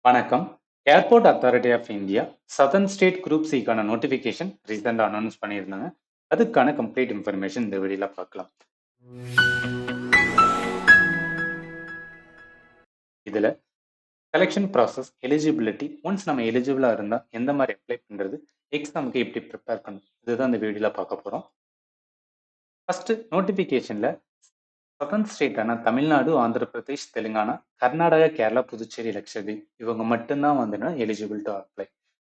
வணக்கம். Airport authority of India southern state group சிக்கான notification ரீசெண்டாக அனௌன்ஸ் பண்ணியிருந்தாங்க. அதுக்கான கம்ப்ளீட் இன்ஃபர்மேஷன் இந்த வீடியோல பார்க்கலாம். இதுல செலெக்ஷன் ப்ராசஸ், எலிஜிபிலிட்டி, ஒன்ஸ் நம்ம எலிஜிபிளா இருந்தா எந்த மாதிரி அப்ளை பண்றது, எக்ஸாமுக்கு எப்படி ப்ரிப்பேர் பண்ணணும், இதுதான் இந்த வீடியோல பார்க்க போறோம். ஃபர்ஸ்ட் நோட்டிஃபிகேஷன்ல சதர்ன் ஸ்டேட்டான தமிழ்நாடு, ஆந்திர பிரதேஷ், தெலுங்கானா, கர்நாடகா, கேரளா, புதுச்சேரி, லட்சதீப் இவங்க மட்டும்தான் வந்து எலிஜிபிள் டு அப்ளை.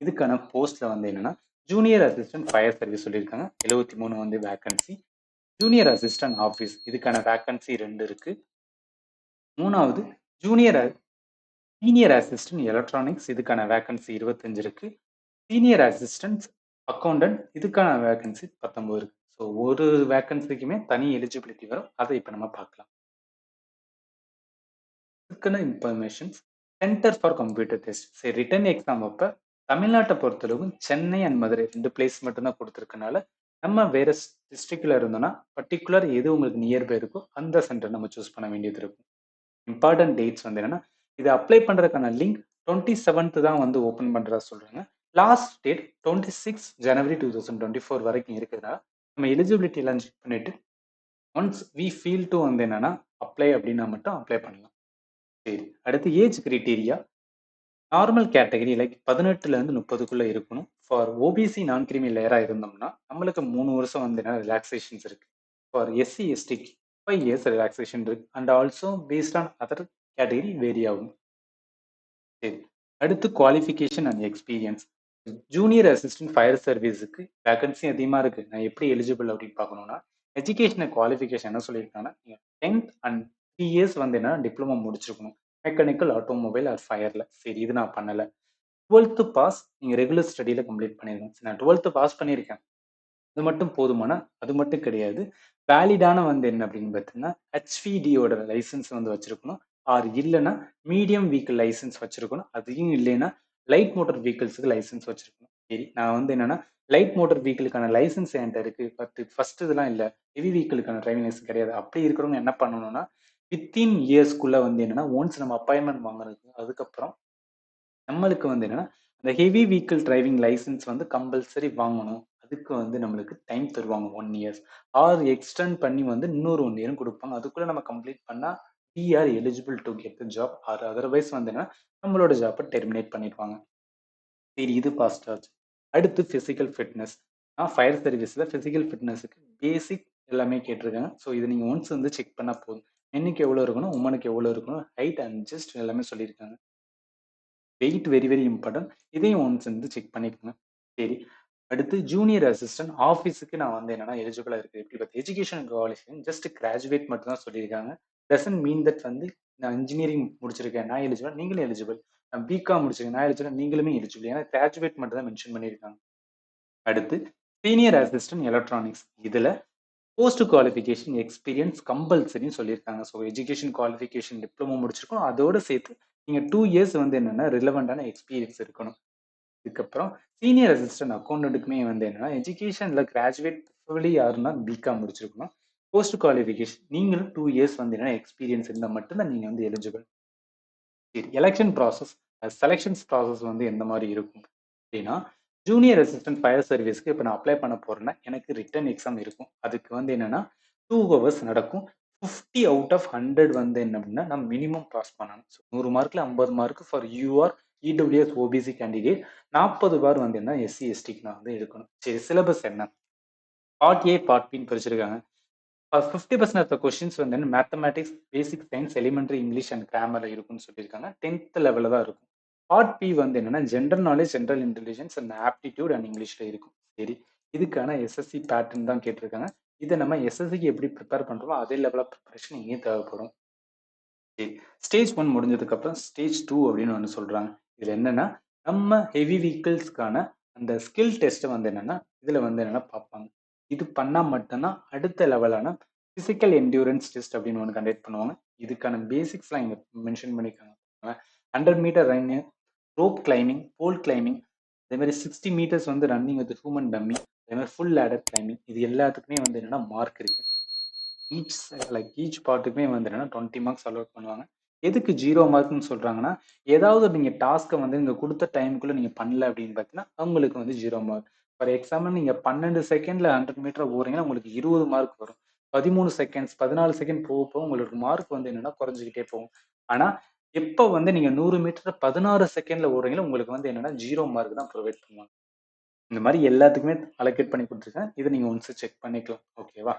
இதுக்கான போஸ்ட்ல வந்து என்னன்னா ஜூனியர் அசிஸ்டன்ட் ஃபயர் சர்வீஸ் சொல்லியிருக்காங்க. 73 வந்து வேகன்சி. ஜூனியர் அசிஸ்டன்ட் ஆஃபீஸ் இதுக்கான வேகன்சி 2 இருக்கு. மூணாவது ஜூனியர் சீனியர் அசிஸ்டன்ட் எலக்ட்ரானிக்ஸ் இதுக்கான வேகன்சி 25 இருக்கு. சீனியர் அசிஸ்டன்ட் அக்கௌண்டன்ட் இதுக்கான வேகன்சி 19 இருக்கு. ஸோ ஒரு வேகன்சிக்குமே தனி எலிஜிபிலிட்டி வரும். அதை இப்போ நம்ம பார்க்கலாம். இதுக்கான informations centre for computer test. சரி, ரிட்டன் எக்ஸாம் அப்போ தமிழ்நாட்டை பொறுத்தளவு சென்னை அண்ட் மதுரை 2 பிளேஸ் மட்டும்தான் கொடுத்துருக்கனால நம்ம வேற டிஸ்ட்ரிக்ட்ல இருந்தோம்னா பர்டிகுலர் எது உங்களுக்கு நியர்பை இருக்கோ அந்த சென்டர் நம்ம சூஸ் பண்ண வேண்டியது இருக்கும். இம்பார்ட்டன்ட் டேட்ஸ் வந்து என்னன்னா இது அப்ளை பண்றதுக்கான லிங்க் 27th தான் வந்து ஓப்பன் பண்றதா சொல்றாங்க. லாஸ்ட் டேட் 26 ஜனவரி 2024 வரைக்கும் இருக்குதுன்னா நம்ம எலிஜிபிலிட்டி எல்லாம் செக் பண்ணிட்டு ஒன்ஸ் வி ஃபீல் டு வந்து என்னன்னா அப்ளை அப்படின்னா மட்டும் அப்ளை பண்ணலாம். சரி, அடுத்து age criteria normal category like 18ல இருந்து 30க்குள்ள இருக்கணும். ஃபார் ஓபிசி நான் கிரீமி லேயரா இருந்தோம்னா நம்மளுக்கு 3 வருஷம் வந்து ரிலாக்ஸேஷன்ஸ் இருக்கு. ஃபார் எஸ்சி எஸ்டிக்கு 5 இயர்ஸ் ரிலாக்ஸேஷன் இருக்கு. And also based on other category vary ஆகும். சரி, அடுத்து qualification and experience. Junior assistant fire சர்வீஸுக்கு வேகன்சி அதிகமாக இருக்கு. நான் எப்படி எலிஜிபிள் அப்படின்னு பார்க்கணும்னா எஜுகேஷனல் குவாலிஃபிகேஷன் என்ன சொல்லியிருக்காங்கன்னா நீங்கள் 10th அண்ட் 3 இயர்ஸ் வந்து என்ன டிப்ளமோ முடிச்சிருக்கணும். மெக்கானிக்கல், ஆட்டோமொபைல் ஆர் ஃபயர்ல. சரி, இது நான் பண்ணலை. 12th பாஸ் நீங்கள் ரெகுலர் ஸ்டடியில் கம்ப்ளீட் பண்ணிருக்கணும். நான் 12th பாஸ் பண்ணியிருக்கேன், அது மட்டும் போதுமானா அது மட்டும் கிடையாது. வேலிடான வந்து என்ன அப்படின்னு பார்த்தீங்கன்னா ஹெச்விடியோட லைசன்ஸ் வந்து வச்சிருக்கணும். ஆர் இல்லைன்னா மீடியம் வெஹிக்கிள் லைசன்ஸ் வச்சிருக்கணும். அதையும் இல்லைன்னா லைட் மோட்டார் வெஹிக்கிள்ஸுக்கு லைசன்ஸ் வச்சிருக்கணும். சரி, நான் வந்து என்னன்னா லைட் மோட்டார் வெஹிக்கிளுக்கான லைசன்ஸ் என்கிட்ட இருக்கு, பட் ஃபர்ஸ்ட் இதெல்லாம் இல்லை, ஹெவி வெஹிக்கிளுக்கான டிரைவிங் லைசன்ஸ் கிடையாது. அப்படி இருக்கிறவங்க என்ன பண்ணணும்னா வித்தின் இயர்ஸ்க்குள்ள வந்து என்னன்னா ஒன்ஸ் நம்ம அப்பாயின்மெண்ட் வாங்குறதுக்கு அதுக்கப்புறம் நம்மளுக்கு வந்து என்னன்னா அந்த ஹெவி வெஹிக்கிள் டிரைவிங் லைசன்ஸ் வந்து கம்பல்சரி வாங்கணும். அதுக்கு வந்து நம்மளுக்கு டைம் தருவாங்க 1 இயர்ஸ். ஆர் எக்ஸ்டெண்ட் பண்ணி வந்து இன்னொரு 1 இயரும் கொடுப்பாங்க. அதுக்குள்ள நம்ம கம்ப்ளீட் பண்ணா we are eligible to get the job or otherwise வந்து என்ன நம்மளோட ஜாப்பை டெர்மினேட் பண்ணிடுவாங்க. சரி, இது பாஸ்ட் ஆச்சு. அடுத்து பிசிக்கல் ஃபிட்னஸ். ஃபயர் சர்வீஸில் பிசிக்கல் ஃபிட்னஸுக்கு பேசிக் எல்லாமே கேட்டிருக்காங்க. ஸோ இது நீங்கள் ஒன்ஸ் வந்து செக் பண்ணால் போதும். மென்னுக்கு எவ்வளோ இருக்கணும், உமனுக்கு எவ்வளோ இருக்கணும், ஹைட் அண்ட் ஜஸ்ட் எல்லாமே சொல்லியிருக்காங்க. Weight very very important. இதையும் ஒன்ஸ் வந்து செக் பண்ணிக்கோங்க. சரி, அடுத்து ஜூனியர் அசிஸ்டன்ட் ஆஃபீஸுக்கு நான் வந்து என்னன்னா எலிஜிபிளா இருக்கு. எப்படி பார்த்து எஜுகேஷன் குவாலிஃபிகேஷன் ஜஸ்ட் கிராஜுவேட் மட்டும் தான் சொல்லியிருக்காங்க. டசன்ட் மீன் தட் வந்து நான் இன்ஜினியரிங் முடிச்சிருக்கேன் நான் எலிஜிபிள், நீங்களும் எலிஜிபிள். நான் பிகாம் முடிச்சிருக்கேன் நான் எலிஜிபிள், நீங்களுமே எலிஜிபிள். ஏன்னா கிராஜுவேட் மட்டும் தான் மென்ஷன் பண்ணியிருக்காங்க. அடுத்து சீனியர் அசிஸ்டன்ட் எலக்ட்ரானிக்ஸ். இதுல போஸ்ட் குவாலிஃபிகேஷன் எக்ஸ்பீரியன்ஸ் கம்பல்சரின்னு சொல்லியிருக்காங்க. ஸோ எஜுகேஷன் குவாலிஃபிகேஷன் டிப்ளமோ முடிச்சிருக்கணும். அதோட சேர்த்து நீங்க 2 இயர்ஸ் வந்து என்னன்னா ரிலவெண்டான எக்ஸ்பீரியன்ஸ் இருக்கணும். இதுக்கப்புறம் சீனியர் அசிஸ்டன்ட் அக்கௌண்டன்ட்டுக்குமே வந்து என்னன்னா எஜுகேஷன்ல கிராஜுவேட் ப்ரிஃபரபிளி யாருன்னா பிகாம் முடிச்சிருக்கணும். போஸ்ட் குவாலிஃபிகேஷன் நீங்களும் 2 இயர்ஸ் வந்து என்னன்னா எக்ஸ்பீரியன்ஸ் இருந்தால் மட்டும்தான் நீங்க வந்து eligible. Election process, selections process வந்து எந்த மாதிரி இருக்கும் அப்படின்னா ஜூனியர் அசிஸ்டன்ட் ஃபயர் சர்வீஸ்க்கு இப்போ நான் அப்ளை பண்ண போறேன்னா எனக்கு ரிட்டன் எக்ஸாம் இருக்கும். அதுக்கு வந்து என்னன்னா 2 ஹவர்ஸ் நடக்கும். 50 அவுட் ஆஃப் 100 வந்து என்ன அப்படின்னா நம்ம மினிமம் பாஸ் பண்ணணும். 100 மார்க்ல 50 mark for you are EWS OBC candidate. 40 பார் வந்து என்ன எஸ்சி எஸ்டிக்கு நான் வந்து எடுக்கணும். சரி, சிலபஸ் என்ன பார்ட் ஏ பார்ட் பின்னு பிரிச்சிருக்காங்க. 50% ஆஃப் த கொஸ்டின்ஸ் வந்து mathematics, basic science, elementary English and grammar இருக்குன்னு சொல்லியிருக்காங்க. 10th லெவலில் தான் இருக்கும். பார்ட் பி வந்து என்னன்னா general knowledge, general intelligence and aptitude and இங்கிலீஷ்ல இருக்கும். சரி, இதுக்கான எஸ்எஸ்சி பேட்டர்ன் தான் கேட்டிருக்காங்க. இதை நம்ம எஸ்எஸ்சிக்கு எப்படி ப்ரிப்பேர் பண்றோமோ அதே லெவல் ஆஃப் ப்ரிப்பரேஷன் இங்கேயும் தேவைப்படும். சரி, ஸ்டேஜ் 1 முடிஞ்சதுக்கு அப்புறம் ஸ்டேஜ் 2 அப்படின்னு ஒன்று சொல்றாங்க. இதுல என்னன்னா நம்ம ஹெவி வெஹிக்கிள்ஸ்க்கான அந்த ஸ்கில் டெஸ்ட் வந்து என்னன்னா இதுல வந்து என்னன்னா பார்ப்பாங்க. இது பண்ணா மட்டும்தான் அடுத்த லெவலான பிசிக்கல் என்டியூரன்ஸ் டெஸ்ட் அப்படின்னு ஒன்று கண்டக்ட் பண்ணுவாங்க. இதுக்கான பேசிக்ஸ்லாம் இங்க மென்ஷன் பண்ணியிருக்காங்க. 100 மீட்டர் ரன், ரோப் கிளைம்பிங், போல் கிளைம்பிங், அதே மாதிரி 60 மீட்டர்ஸ் வந்து ரன்னிங் வித் ஹியூமன் டம்மி, அதே மாதிரி ஃபுல் லேடர் கிளைம்பிங், இது எல்லாத்துக்குமே வந்து என்னன்னா மார்க் இருக்கு. ஈச் பார்ட்டுக்குமே வந்து என்னன்னா 20 மார்க்ஸ் அலோட் பண்ணுவாங்க. எதுக்கு 0 மார்க்ன்னு சொல்றாங்கன்னா, ஏதாவது நீங்க டாஸ்க்க வந்து நீங்க குடுத்த டைம்க்குள்ள நீங்க பண்ணல அப்படின்னு பார்த்தீங்கன்னா, உங்களுக்கு வந்து 0 மார்க். ஃபார் எக்ஸாம்பிள் நீங்க 12 செகண்ட்ல 100 மீட்டர் ஓடுறீங்கன்னா, உங்களுக்கு 20 மார்க் வரும். 13 செகண்ட்ஸ், 14 செகண்ட் போக, போக உங்களுக்கு மார்க் வந்து என்னன்னா குறைஞ்சுகிட்டே போகும். ஆனா, எப்ப வந்து நீங்க 100 மீட்டர் 16 செகண்ட்ல ஓடுறீங்களோ, உங்களுக்கு வந்து என்னன்னா 0 மார்க் தான் புரொவைட் பண்ணுவாங்க. இந்த மாரி எல்லாத்துக்குமே அலோகேட் பண்ணி குடுத்துருக்கேன். இத நீங்க ஒன்ஸ் செக் பண்ணிக்கலாம். ஓகேவா?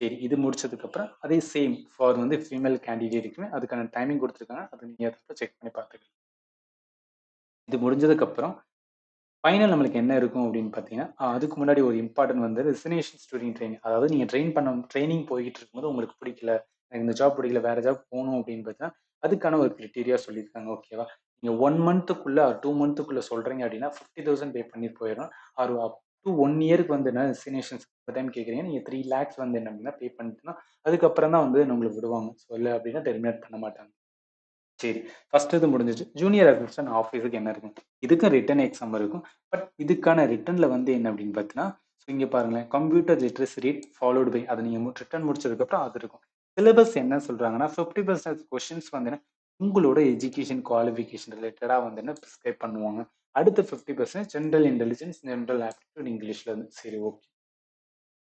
சரி. இது முடிச்சதுக்கப்புறம் அதே சேம் ஃபார் வந்து ஃபீமேல் கேண்டிடேட்க்குமே அதுக்கான டைமிங் குடுத்துருக்காங்க. அத நீங்க அதுக்கப்புறம் செக் பண்ணி பார்த்துக்கலாம். இது முடிஞ்சதுக்கப்புறம் ஃபைனல் நம்மளுக்கு என்ன இருக்கும் அப்படின்னு பார்த்தீங்கன்னா, அதுக்கு முன்னாடி ஒரு இம்பார்ட்டன்ட் வந்து டெஸ்டினேஷன் ஸ்டூடெண்ட் ட்ரெய்னிங். அதாவது நீங்க ட்ரெய்னிங் போயிட்டு இருக்கும்போது உங்களுக்கு பிடிக்கல. எனக்கு இந்த ஜாப் பிடிக்கல. வேற ஜாப் போணும் அப்படின்னு பார்த்தீங்கன்னா, அதுக்கான ஒரு கிரைட்டீரியா சொல்லியிருக்காங்க. ஓகேவா? நீங்க 1 மந்த்துக்குள்ள 2 மந்த்துக்குள்ள சொல்றீங்க அப்படின்னா 50,000 பே பண்ணி போயிரும். ஆர் அப் டூ 1 இயர்க்கு வந்து என்ன டெஸ்டினேஷன்ஸ் இந்த டைம் கேட்குறீங்க. நீங்க 3 லேக்ஸ் வந்து என்ன அப்படின்னா பே பண்ணிட்டீங்கன்னா, அதுக்கப்புறம் தான் வந்து நம்மள விடுவாங்க. ஸோ இல்ல அப்படின்னா டெர்மினேட் பண்ண மாட்டாங்க. சரி. ஃபர்ஸ்ட் இது முடிஞ்சுச்சு. ஜூனியர் அசிஸ்டன்ட் ஆஃபீஸுக்கு என்ன இருக்கும்? இதுக்கும் ரிட்டன் எக்ஸாம் இருக்கும். பட் இதுக்கான ரிட்டன்ல வந்து என்ன அப்படின்னு பார்த்தீங்கன்னா, ஸோ இங்க பாருங்களேன். Computer literacy rate followed by அத நீங்க ரிட்டன் முடிச்சதுக்கப்புறம் அது இருக்கும். சிலபஸ் என்ன சொல்றாங்கன்னா, 50% கொஸ்டின்ஸ் வந்து உங்களோட எஜுகேஷன் குவாலிஃபிகேஷன் ரிலேட்டடா வந்து பிரிஸ்கிரைப் பண்ணுவாங்க. அடுத்த 50% ஜெனரல் இன்டெலிஜென்ஸ், ஜெனரல் ஆப்டிட்யூட் இங்கிலீஷ்ல இருந்து. சரி ஓகே.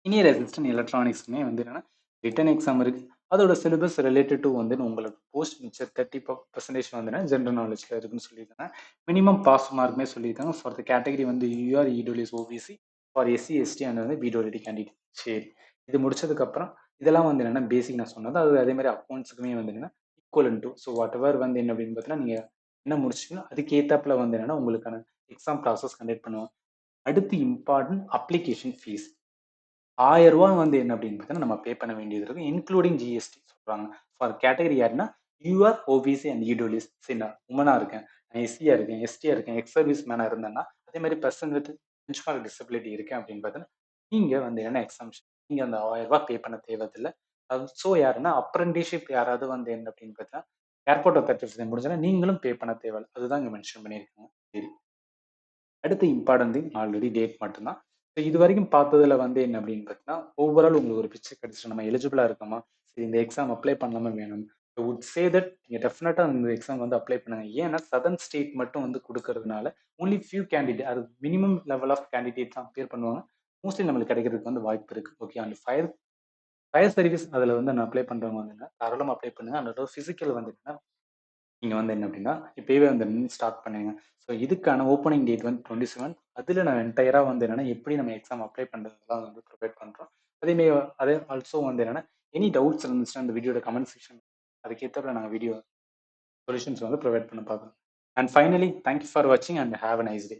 சீனியர் அசிஸ்டன்ட் எலக்ட்ரானிக்ஸ்க்குமே வந்து என்னன்னா, ரிட்டன் எக்ஸாம் இருக்கு. அதோட சிலபஸ் ரிலேட்டட் டூ வந்து உங்களுக்கு போஸ்ட் மிச்சர் 30% வந்து ஜெனரல் நாலேட்ஜ்ல இருக்குன்னு சொல்லியிருக்காங்க. மினிமம் பாஸ் மார்க்குமே சொல்லியிருக்காங்க. ஃபார் த கேட்டகரி வந்து UR, EWS, OBC for SC, ST and வந்து பிடபிள்யூடி கேண்டிடேட். சரி. இது முடிச்சதுக்கப்புறம் இதெல்லாம் வந்து என்னன்னா பேசிக் நான் சொன்னது. அது அதே மாரி அக்கவுண்ட்ஸுக்குமே வந்து என்னன்னா equivalent two. So what ever வந்து என்ன அப்படின்னு பார்த்தீங்கன்னா, நீங்க என்ன முடிச்சீங்களோ அதுக்கு ஏத்தாப்புல வந்து என்னன்னா உங்களுக்கான எக்ஸாம் ப்ராசஸ் கண்டக்ட் பண்ணுவாங்க. அடுத்து இம்பார்ட்டன்ட் அப்ளிகேஷன் ஃபீஸ். ரூ. 1000 வந்து என்ன அப்படின்னு பார்த்தீங்கன்னா, நம்ம பே பண்ண வேண்டியது இருக்கும். இன்க்ளூடிங் ஜிஎஸ்டி சொல்றாங்க. ஃபார் கேட்டகரி யாருன்னா, யூஆர், ஓபிசி அண்ட் இடபிள்யூஎஸ். சரி நான் உமனா இருக்கேன், நான் எஸ்சியா இருக்கேன், எஸ்டியா இருக்கேன், எக்ஸ் சர்வீஸ் மேனா இருந்தேன்னா, அதே மாரி பெர்சன் வித் பெஞ்ச்மார்க் டிசபிலிட்டி இருக்கேன் அப்படின்னு பார்த்தீங்கன்னா, நீங்க வந்து என்ன எக்ஸாம்ஷன் நீங்க அந்த ரூ. 1000 பே பண்ண தேவையில்ல. ஸோ யாருன்னா அப்ரண்டிஸ்ஷிப் யாராவது வந்து என்ன அப்படின்னு பார்த்தீங்கன்னா, ஏர்போர்ட் அத்தாரிட்டீஸ் முடிஞ்சோன்னா நீங்களும் பே பண்ண தேவையில்ல. அதுதான் இங்க மென்ஷன் பண்ணியிருக்காங்க. சரி. அடுத்து இம்பார்ட்டன்ட் திங் ஆல்ரெடி டேட் மட்டும்தான். ஸோ இதுவரைக்கும் பார்த்ததுல வந்து என்ன அப்படின்னு பார்த்தீங்கன்னா, ஓவரால் உங்களுக்கு ஒரு பிக்சர் கிடைச்சுரும். நம்ம எலிஜிபிளா இருக்கோமா? சரி இந்த எக்ஸாம் அப்ளை பண்ணலாமா வேணும். ஐ வுட் சே தட் நீங்க டெஃபினட்டா இந்த எக்ஸாம் வந்து அப்ளை பண்ணுங்க. ஏன்னா சதர்ன் ஸ்டேட் மட்டும் வந்து குடுக்கறதுனால, ஒன்லி ஃபியூ கேண்டிடேட் அது மினிமம் லெவல் ஆஃப் கேண்டிடேட் தான் அப்பியர் பண்ணுவாங்க. மோஸ்ட்லி நம்மளுக்கு கிடைக்கிறதுக்கு வந்து வாய்ப்பு இருக்கு. Okay. And fire fire service அதுல வந்து நான் அப்ளை பண்றவங்க வந்து தாராளமா அப்ளை பண்ணுங்க. அதோட பிசிக்கல் வந்து நீங்க வந்து என்ன அப்படின்னா, இப்பயே வந்து ஸ்டார்ட் பண்ணுங்க. ஸோ இதுக்கான ஓப்பனிங் டேட் வந்து 27. அதில நான் என்டையரா வந்து என்னன்னா, எப்படி நம்ம எக்ஸாம் அப்ளை பண்றதுலாம் வந்து ப்ரொவைட் பண்றோம். அதேமாரி அதே ஆல்சோ வந்து என்னன்னா, எனி டவுட்ஸ் இருந்துச்சுன்னா அந்த வீடியோட கமெண்ட் செக்ஷன் அதுக்கேத்தாப்புல நாங்க வீடியோ சொல்யூஷன்ஸ் வந்து ப்ரொவைட் பண்ண பார்க்குறோம். And finally thank you for வாட்சிங் and have a nice day.